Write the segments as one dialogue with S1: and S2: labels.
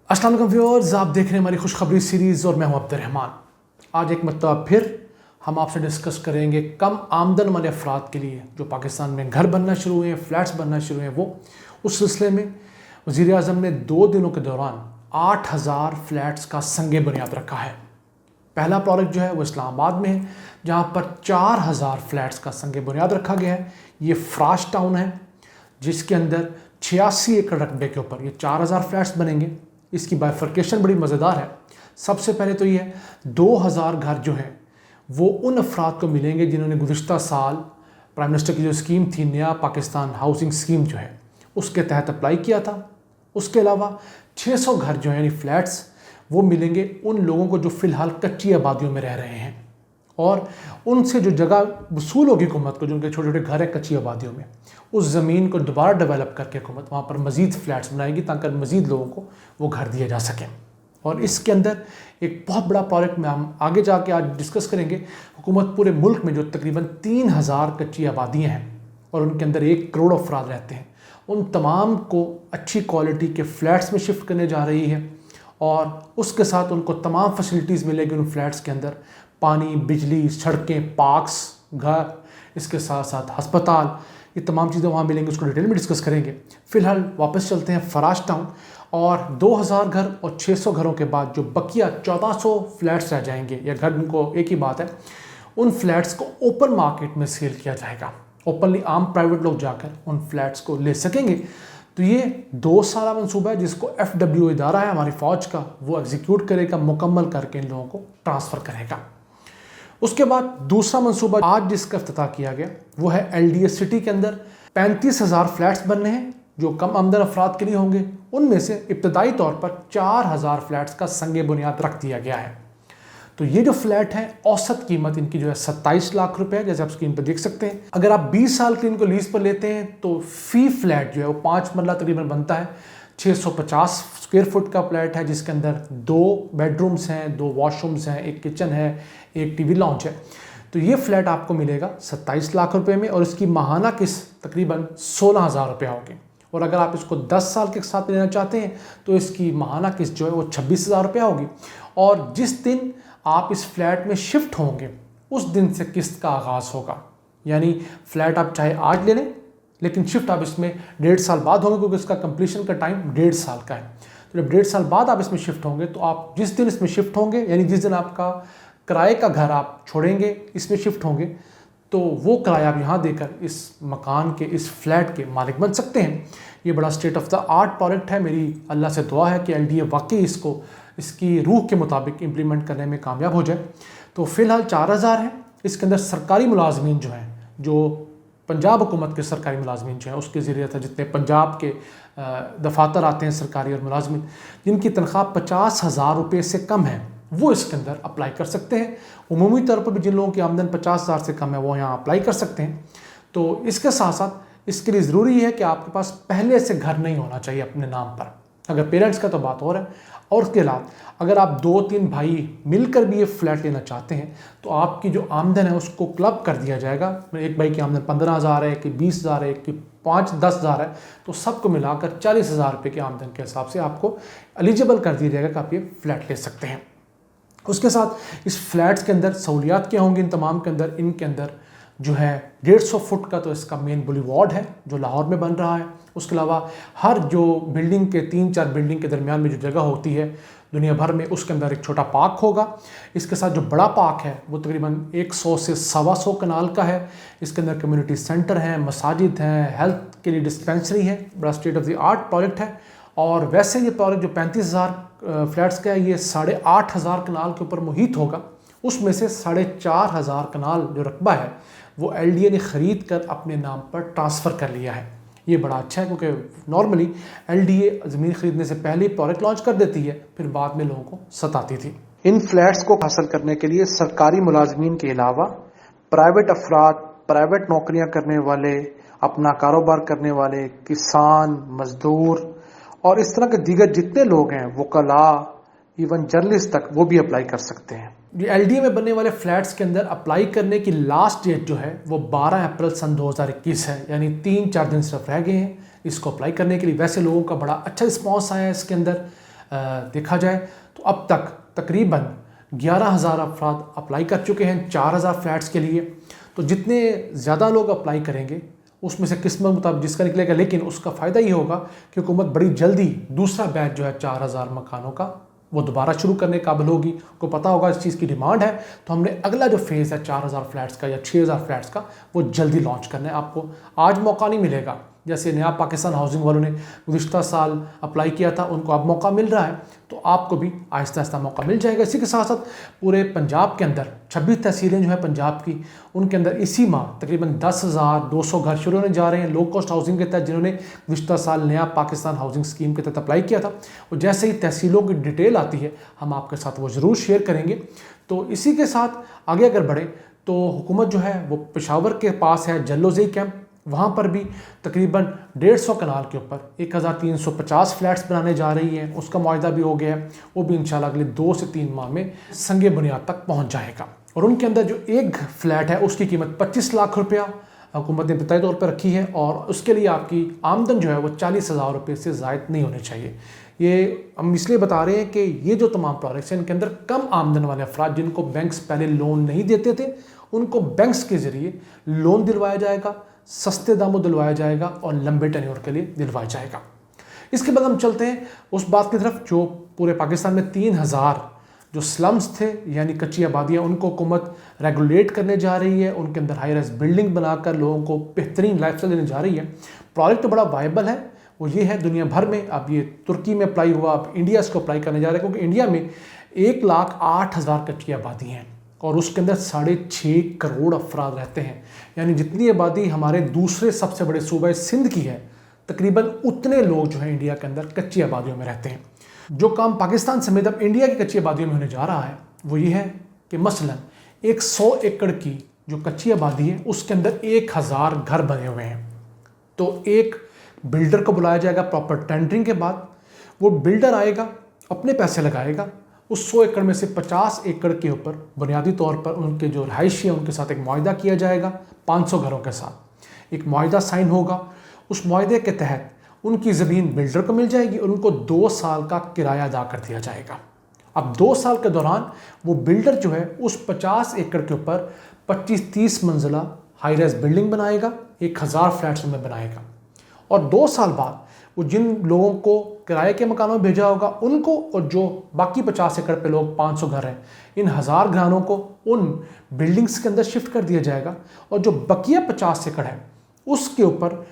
S1: अस्सलाम वालेकुम व्यूअर्स, आप देख रहे हैं हमारी खुशखबरी सीरीज़ और मैं हूं अब्दुर्रहमान। आज एक मरतबा फिर हम आपसे डिस्कस करेंगे कम आमदन वाले अफराद के लिए जो पाकिस्तान में घर बनना शुरू हुए हैं, फ्लैट्स बनना शुरू हुए हैं, वो उस सिलसिले में वज़ीर आज़म ने 2 दिनों के दौरान 8000 फ्लैट्स का संगे बुनियाद रखा है। पहला प्रोजेक्ट जो है वो इस्लामाबाद में है, जहाँ पर 4000 फ्लैट्स का संगे बुनियाद रखा गया है। ये फ्राश टाउन है जिसके अंदर 86 एकड़ रकबे के ऊपर ये 4000 फ्लैट्स बनेंगे। इसकी बाइफर्केशन बड़ी मज़ेदार है। सबसे पहले तो ये 2000 घर जो हैं वो उन अफराद को मिलेंगे जिन्होंने गुज़िश्ता साल प्राइम मिनिस्टर की जो स्कीम थी, नया पाकिस्तान हाउसिंग स्कीम जो है, उसके तहत अप्लाई किया था। उसके अलावा 600 घर जो हैं यानी फ्लैट्स वो मिलेंगे उन लोगों को जो फ़िलहाल कच्ची आबादियों में रह रहे हैं, और उनसे जो जगह वसूल होगी हुकूमत को, जो उनके छोटे छोटे घर हैं कच्ची आबादियों में, उस ज़मीन को दोबारा डेवलप करके हुकूमत वहाँ पर मज़ीद फ्लैट्स बनाएगी ताकि मज़ीद लोगों को वो घर दिए जा सकें। और इसके अंदर एक बहुत बड़ा प्रोजेक्ट में हम आगे जाके आज डिस्कस करेंगे। हुकूमत पूरे मुल्क में जो तकरीबन 3000 कच्ची आबादियाँ हैं और उनके अंदर 1 करोड़ अफराद रहते हैं, उन तमाम को अच्छी क्वालिटी के फ़्लैट्स में शिफ्ट करने जा रही है। और उसके साथ उनको तमाम फैसिलिटीज़ मिलेगी उन फ्लैट्स के अंदर, पानी, बिजली, सड़कें, पार्क्स, घर, इसके साथ साथ अस्पताल, ये तमाम चीज़ें वहाँ मिलेंगी। उसको डिटेल में डिस्कस करेंगे। फ़िलहाल वापस चलते हैं फराश टाउन, और 2000 घर और 600 घरों के बाद जो बकिया 1400 फ्लैट्स रह जाएंगे, या घर उनको एक ही बात है, उन फ्लैट्स को ओपन मार्केट में सेल किया जाएगा। ओपनली आम प्राइवेट लोग जाकर उन फ्लैट्स को ले सकेंगे। तो ये 2 साल मंसूबा है जिसको FWO इदारा है हमारी फ़ौज का, वो एग्जीक्यूट करेगा, मुकम्मल करके इन लोगों को ट्रांसफ़र करेगा। उसके बाद दूसरा मंसूबा आज जिसका इफ्तिताह किया गया वो है LDA सिटी के अंदर 35,000 फ्लैट्स बनने हैं जो कम आमदन अफराद के लिए होंगे। उनमें से इब्तदाई तौर पर 4000 फ्लैट्स का संगे बुनियाद रख दिया गया है। तो ये जो फ्लैट है, औसत कीमत इनकी जो है 27 लाख रुपए है, जैसे आप स्क्रीन पर देख सकते हैं। अगर आप 20 साल के इनको लीज पर लेते हैं तो फी फ्लैट जो है वो 5 मरला तकरीबन बनता है। 650 स्क्वायर फुट का फ्लैट है जिसके अंदर 2 बेडरूम्स हैं, 2 वॉशरूम्स हैं, 1 किचन है, 1 टीवी लॉन्च है। तो ये फ्लैट आपको मिलेगा 27 लाख रुपए में, और इसकी माहाना किस्त तकरीबन 16,000 रुपये होगी। और अगर आप इसको 10 साल के साथ लेना चाहते हैं तो इसकी माहाना किस्त जो है वो 26,000 रुपये होगी। और जिस दिन आप इस फ्लैट में शिफ्ट होंगे उस दिन से किस्त का आगाज़ होगा। यानी फ्लैट आप चाहे आज ले लें, लेकिन शिफ्ट आप इसमें 1.5 साल बाद होंगे, क्योंकि इसका कंप्लीशन का टाइम 1.5 साल का है। तो जब 1.5 साल बाद आप इसमें शिफ्ट होंगे तो आप जिस दिन इसमें शिफ्ट होंगे, यानी जिस दिन आपका किराए का घर आप छोड़ेंगे, इसमें शिफ्ट होंगे, तो वो किराया आप यहाँ देकर इस मकान के, इस फ्लैट के मालिक बन सकते हैं। ये बड़ा state of the art project है। मेरी अल्लाह से दुआ है कि LDA वाकई इसको इसकी रूह के मुताबिक इम्प्लीमेंट करने में कामयाब हो जाए। तो फ़िलहाल 4000 है। इसके अंदर सरकारी मुलाजमीन जो हैं, जो पंजाब हुकूमत के सरकारी मुलाजमीन जो हैं उसके ज़रिए था, जितने पंजाब के दफातर आते हैं सरकारी और मुलाजमीन, जिनकी तनख्वाह 50,000 रुपये से कम है, वो इसके अंदर अप्लाई कर सकते हैं। उमूमी तौर पर भी जिन लोगों की आमदन 50,000 से कम है वो यहाँ अप्लाई कर सकते हैं। तो इसके साथ साथ इसके लिए ज़रूरी है कि आपके पास पहले से घर नहीं होना चाहिए अपने नाम पर। अगर पेरेंट्स का तो बात और है, और उसके अलावा अगर आप 2-3 भाई मिलकर भी ये फ्लैट लेना चाहते हैं तो आपकी जो आमदन है उसको क्लब कर दिया जाएगा। एक भाई की आमदन 15,000 है, कि 20,000 है, कि 5-10,000 है, तो सबको मिलाकर 40,000 रुपये की आमदन के हिसाब से आपको एलिजिबल कर दिया जाएगा कि आप ये फ्लैट ले सकते हैं। उसके साथ इस फ्लैट्स के अंदर सहूलियात क्या होंगी इन तमाम के अंदर? इनके अंदर जो है 150 फुट का तो इसका मेन बुलीवार्ड है जो लाहौर में बन रहा है। उसके अलावा हर जो बिल्डिंग के 3-4 बिल्डिंग के दरमियान में जो जगह होती है दुनिया भर में, उसके अंदर एक छोटा पार्क होगा। इसके साथ जो बड़ा पार्क है वो तकरीबन 100 से 125 कनाल का है। इसके अंदर कम्युनिटी सेंटर हैं, मसाजिद हैं, हेल्थ के लिए डिस्पेंसरी है। बड़ा state of the art project है। और वैसे ये प्रोजेक्ट जो 35,000 फ्लैट्स का है, ये 8,500 कनाल के ऊपर मुहित होगा। उसमें से 4,500 कनाल जो रकबा है वो LDA ने ख़रीद कर अपने नाम पर ट्रांसफ़र कर लिया है। ये बड़ा अच्छा है, क्योंकि नॉर्मली LDA ज़मीन ख़रीदने से पहले ही प्रोजेक्ट लॉन्च कर देती है, फिर बाद में लोगों को सताती थी। इन फ्लैट्स को हासिल करने के लिए सरकारी मुलाजमीन के अलावा प्राइवेट अफराद, प्राइवेट नौकरियां करने वाले, अपना कारोबार करने वाले, किसान, मजदूर और इस तरह के दीगर जितने लोग हैं, वकला, इवन जर्नलिस्ट तक, वो भी अप्लाई कर सकते हैं। ये LDA में बनने वाले फ्लैट्स के अंदर अप्लाई करने की लास्ट डेट जो है वो 12 अप्रैल सन 2021 है, यानी 3-4 दिन सिर्फ रह गए हैं इसको अप्लाई करने के लिए। वैसे लोगों का बड़ा अच्छा रिस्पॉन्स आया है इसके अंदर। देखा जाए तो अब तक तकरीबन 11,000 अफराद अप्लाई कर चुके हैं 4,000 फ्लैट्स के लिए। तो जितने ज़्यादा लोग अप्लाई करेंगे उसमें से किस्मत मुताबिक जिसका निकलेगा, लेकिन उसका फ़ायदा ये होगा कि हुकूमत बड़ी जल्दी दूसरा बैच जो है 4,000 मकानों का वो दोबारा शुरू करने काबिल होगी। को पता होगा इस चीज़ की डिमांड है, तो हमने अगला जो फेज़ है 4,000 फ्लैट्स का या 6,000 फ्लैट्स का वो जल्दी लॉन्च करना है। आपको आज मौका नहीं मिलेगा, जैसे नया पाकिस्तान हाउसिंग वालों ने गुज़िश्ता साल अप्लाई किया था, उनको अब मौका मिल रहा है, तो आपको भी आहिस्ता आहिस्ता मौका मिल जाएगा। इसी के साथ साथ पूरे पंजाब के अंदर 26 तहसीलें जो है पंजाब की, उनके अंदर इसी माह तकरीबन 10,200 घर शुरू होने जा रहे हैं लो कॉस्ट हाउसिंग के तहत, जिन्होंने गुज़िश्ता साल नया पाकिस्तान हाउसिंग स्कीम के तहत अप्लाई किया था। और जैसे ही तहसीलों की डिटेल आती है हम आपके साथ वो ज़रूर शेयर करेंगे। तो इसी के साथ आगे अगर बढ़े तो हुकूमत जो है वो पेशावर के पास है जल्लोज़ई कैंप, वहाँ पर भी तकरीबन 150 कनाल के ऊपर 1,350 फ्लैट्स बनाने जा रही है। उसका मुआहदा भी हो गया है, वो भी इंशाल्लाह अगले 2 से 3 माह में संगे बुनियाद तक पहुँच जाएगा। और उनके अंदर जो एक फ्लैट है उसकी कीमत 25 लाख रुपया हुकूमत ने तय तौर पर रखी है, और उसके लिए आपकी आमदन जो है वो 40,000 रुपये से ज़ायद नहीं होनी चाहिए। ये हम इसलिए बता रहे हैं कि ये जो तमाम प्रोजेक्ट्स हैं इनके अंदर कम आमदन वाले अफराद जिनको बैंक्स पहले लोन नहीं देते थे, उनको बैंक्स के ज़रिए लोन दिलवाया जाएगा, सस्ते दामों दिलवाया जाएगा और लंबे टेन्योर के लिए दिलवाया जाएगा। इसके बाद हम चलते हैं उस बात की तरफ जो पूरे पाकिस्तान में 3,000 जो स्लम्स थे यानी कच्ची आबादियाँ, उनको हुकूमत रेगुलेट करने जा रही है, उनके अंदर हाई राइज बिल्डिंग बनाकर लोगों को बेहतरीन लाइफस्टाइल देने जा रही है। प्रोजेक्ट तो बड़ा वायबल है, वो ये है दुनिया भर में, अब ये तुर्की में अप्लाई हुआ, अब इंडिया इसको अप्लाई करने जा रहा है, क्योंकि इंडिया में 1,08,000 कच्ची आबादी हैं और उसके अंदर 6.5 करोड़ अफराद रहते हैं। यानी जितनी आबादी हमारे दूसरे सबसे बड़े सूबे सिंध की है, तकरीबन उतने लोग जो हैं इंडिया के अंदर कच्ची आबादियों में रहते हैं। जो काम पाकिस्तान समेत अब इंडिया की कच्ची आबादियों में होने जा रहा है वो ये है कि मसलन 100 एकड़ की जो कच्ची आबादी है उसके अंदर 1,000 घर बने हुए हैं। तो एक बिल्डर को बुलाया जाएगा प्रॉपर टेंडरिंग के बाद, वो बिल्डर आएगा, अपने पैसे लगाएगा, उस 100 एकड़ में से 50 एकड़ के ऊपर बुनियादी तौर पर उनके जो रहायशी है उनके साथ एक मुआहदा किया जाएगा। 500 घरों के साथ एक मुआहदा साइन होगा। उस मुआहदे के तहत उनकी ज़मीन बिल्डर को मिल जाएगी और उनको 2 साल का किराया अदा कर दिया जाएगा। अब 2 साल के दौरान वो बिल्डर जो है उस 50 एकड़ के ऊपर 25-30 मंजिला हाई राइज बिल्डिंग बनाएगा, 1,000 फ्लैट्स में बनाएगा। और 2 साल बाद वो जिन लोगों को किराए के मकानों में भेजा होगा उनको, और जो बाकी 50 एकड़ पे लोग 500 घर हैं, इन 1,000 घरानों को उन बिल्डिंग्स के अंदर शिफ्ट कर दिया जाएगा। और जो बकिया 50 एकड़ है उसके ऊपर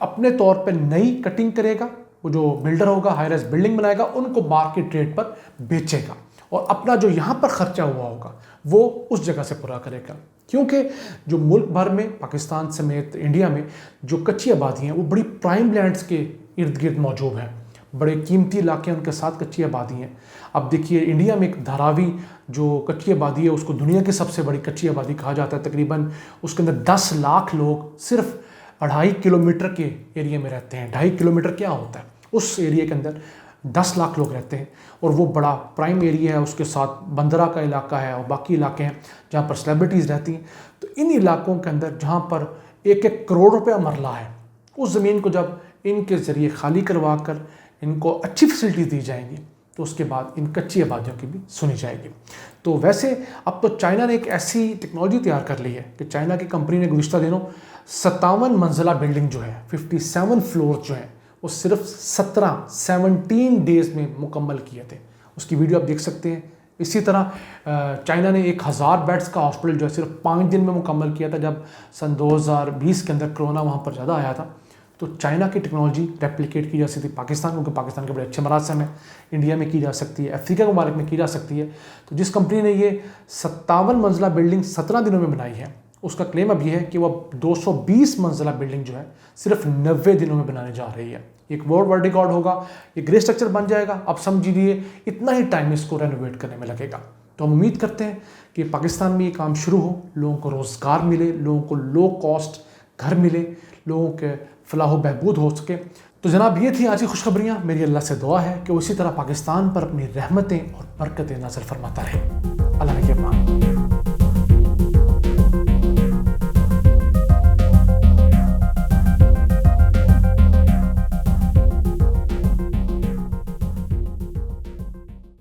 S1: अपने तौर पे नई कटिंग करेगा, वो जो बिल्डर होगा हाई राइज बिल्डिंग बनाएगा, उनको मार्केट रेट पर बेचेगा और अपना जो यहाँ पर खर्चा हुआ होगा वो उस जगह से पूरा करेगा। क्योंकि जो मुल्क भर में पाकिस्तान समेत इंडिया में जो कच्ची आबादी हैं वो बड़ी प्राइम लैंड्स के इर्द गिर्द मौजूद हैं, बड़े कीमती इलाके उनके साथ कच्ची आबादी हैं। अब देखिए इंडिया में एक धारावी जो कच्ची आबादी है उसको दुनिया की सबसे बड़ी कच्ची आबादी कहा जाता है। तकरीबन उसके अंदर 10 लाख लोग सिर्फ 2.5 किलोमीटर के एरिया में रहते हैं। 2.5 किलोमीटर क्या होता है, उस एरिया के अंदर 10 लाख लोग रहते हैं और वो बड़ा प्राइम एरिया है, उसके साथ बंदरा का इलाका है और बाकी इलाके हैं जहाँ पर सेलिब्रिटीज़ रहती हैं। तो इन इलाकों के अंदर जहाँ पर 1-1 करोड़ रुपया मरला है, उस ज़मीन को जब इनके ज़रिए खाली करवा कर इनको अच्छी फैसिलिटीज़ दी जाएंगी तो उसके बाद इन कच्ची आबादियों की भी सुनी जाएगी। तो वैसे अब तो चाइना ने एक ऐसी टेक्नोलॉजी तैयार कर ली है कि चाइना की कंपनी ने गुज़िश्ता दिनों 57 मंजिला बिल्डिंग जो है 57 फ्लोर जो है वो सिर्फ 17 डेज़ में मुकम्मल किए थे। उसकी वीडियो आप देख सकते हैं। इसी तरह चाइना ने 1,000 बेड्स का हॉस्पिटल जो है सिर्फ 5 दिन में मुकम्मल किया था, जब सन 2020 के अंदर कोरोना वहाँ पर ज़्यादा आया था। तो चाइना की टेक्नोलॉजी रेप्लिकेट की जा सकती है पाकिस्तान, क्योंकि पाकिस्तान के बड़े अच्छे मरासम हैं, इंडिया में की जा सकती है, अफ्रीका के ममालिक में की जा सकती है। तो जिस कंपनी ने ये 57 मंजिला बिल्डिंग 17 दिनों में बनाई है, उसका क्लेम अब ये है कि वह 220 मंजिला बिल्डिंग जो है सिर्फ 90 दिनों में बनाने जा रही है। एक वर्ल्ड रिकॉर्ड होगा, ये ग्रे स्ट्रक्चर बन जाएगा। अब समझिए इतना ही टाइम इसको रेनोवेट करने में लगेगा। तो हम उम्मीद करते हैं कि पाकिस्तान में ये काम शुरू हो, लोगों को रोज़गार मिले, लोगों को लो कॉस्ट घर मिले, लोगों के फलाह बहबूद हो सके। तो जनाब ये थी आज की खुशखबरियाँ। मेरी अल्लाह से दुआ है कि वो इसी तरह पाकिस्तान पर अपनी रहमतें और बरकतें नाज़िल फरमाता रहे। अल्लाह ने के